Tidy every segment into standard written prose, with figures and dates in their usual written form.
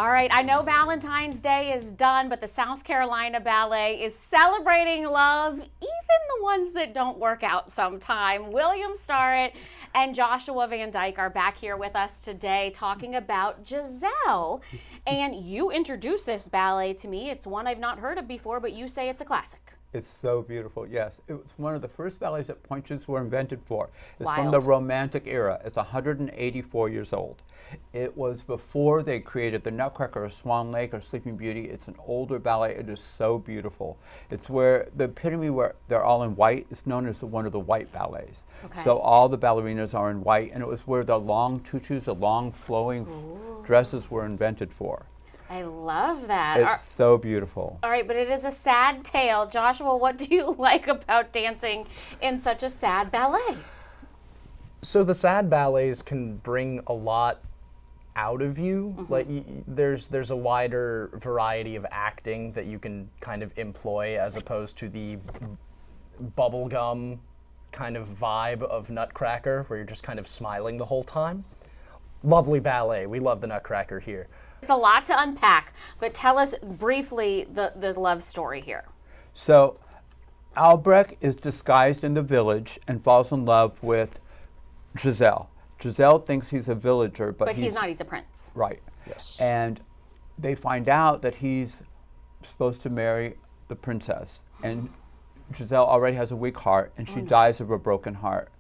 All right, I know Valentine's Day is done, but the South Carolina Ballet is celebrating love, even the ones that don't work out sometime. William Starrett and Joshua Van Dyke are back here with us today talking about Giselle. And you introduced this ballet to me. It's one I've not heard of before, but you say it's a classic. It's so beautiful, yes. It was one of the first ballets that pointers were invented for. It's Wild. from the Romantic era. It's 184 years old. It was before they created the Nutcracker or Swan Lake or Sleeping Beauty. It's an older ballet. It is so beautiful. It's where the epitome where they're all in white. It's known as one of the white ballets. Okay. So all the ballerinas are in white, and it was where the long tutus, the long flowing dresses were invented for. I love that. It's so beautiful. All right, but it is a sad tale. Joshua, what do you like about dancing in such a sad ballet? So the sad ballets can bring a lot out of you. Like there's a wider variety of acting that you can kind of employ as opposed to the bubblegum kind of vibe of Nutcracker where you're just kind of smiling the whole time. Lovely ballet. We love the Nutcracker here. It's a lot to unpack, but tell us briefly the love story here. So Albrecht is disguised in the village and falls in love with Giselle. Giselle thinks he's a villager, but he's not, he's a prince. Right. Yes. And they find out that he's supposed to marry the princess. And Giselle already has a weak heart, and she dies of a broken heart.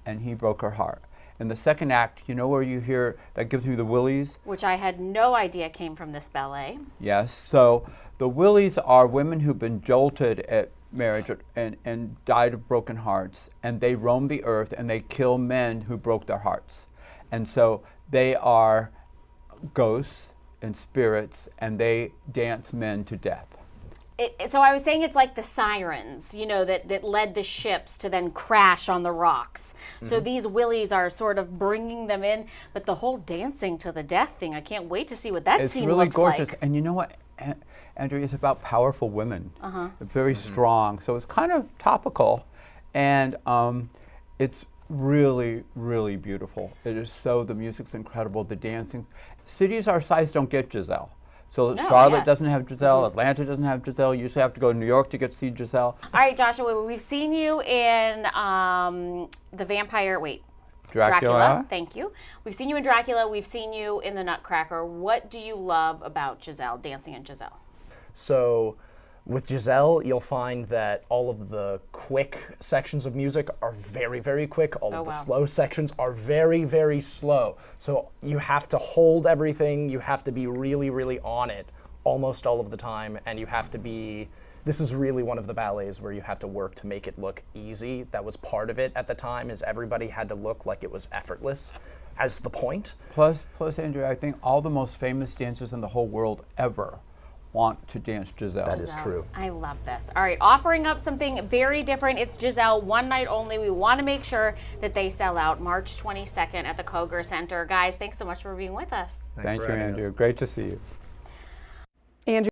And he broke her heart. In the second act, you know where you hear that gives me the willies? Which I had no idea came from this ballet. Yes. So the willies are women who've been jolted at marriage and died of broken hearts, and they roam the earth and they kill men who broke their hearts. And so they are ghosts and spirits, and they dance men to death. So I was saying it's like the sirens, you know, that led the ships to then crash on the rocks. So these willies are sort of bringing them in, but the whole dancing to the death thing, I can't wait to see what that scene really looks gorgeous. like. And you know what, Andrea, it's about powerful women. Very strong. So it's kind of topical, and it's really, really beautiful. It is so, the music's incredible, the dancing. Cities our size don't get Giselle. So No, Charlotte doesn't have Giselle, Atlanta doesn't have Giselle. You usually have to go to New York to get to see Giselle. All right, Joshua, we've seen you in the vampire, Dracula. Thank you. We've seen you in Dracula. We've seen you in the Nutcracker. What do you love about Giselle, dancing in Giselle? So with Giselle, you'll find that all of the quick sections of music are very, very quick. All of the slow sections are very, very slow. So you have to hold everything. You have to be really, really on it almost all of the time. And you have to be, this is really one of the ballets where you have to work to make it look easy. That was part of it at the time, is everybody had to look like it was effortless as the point. Plus, Andrea, I think all the most famous dancers in the whole world ever want to dance Giselle. That is true. I love this. All right, offering up something very different. It's Giselle, one night only. We want to make sure that they sell out March 22nd at the Koger Center. Guys, thanks so much for being with us. Thank you, Andrea. Great to see you. Andrea.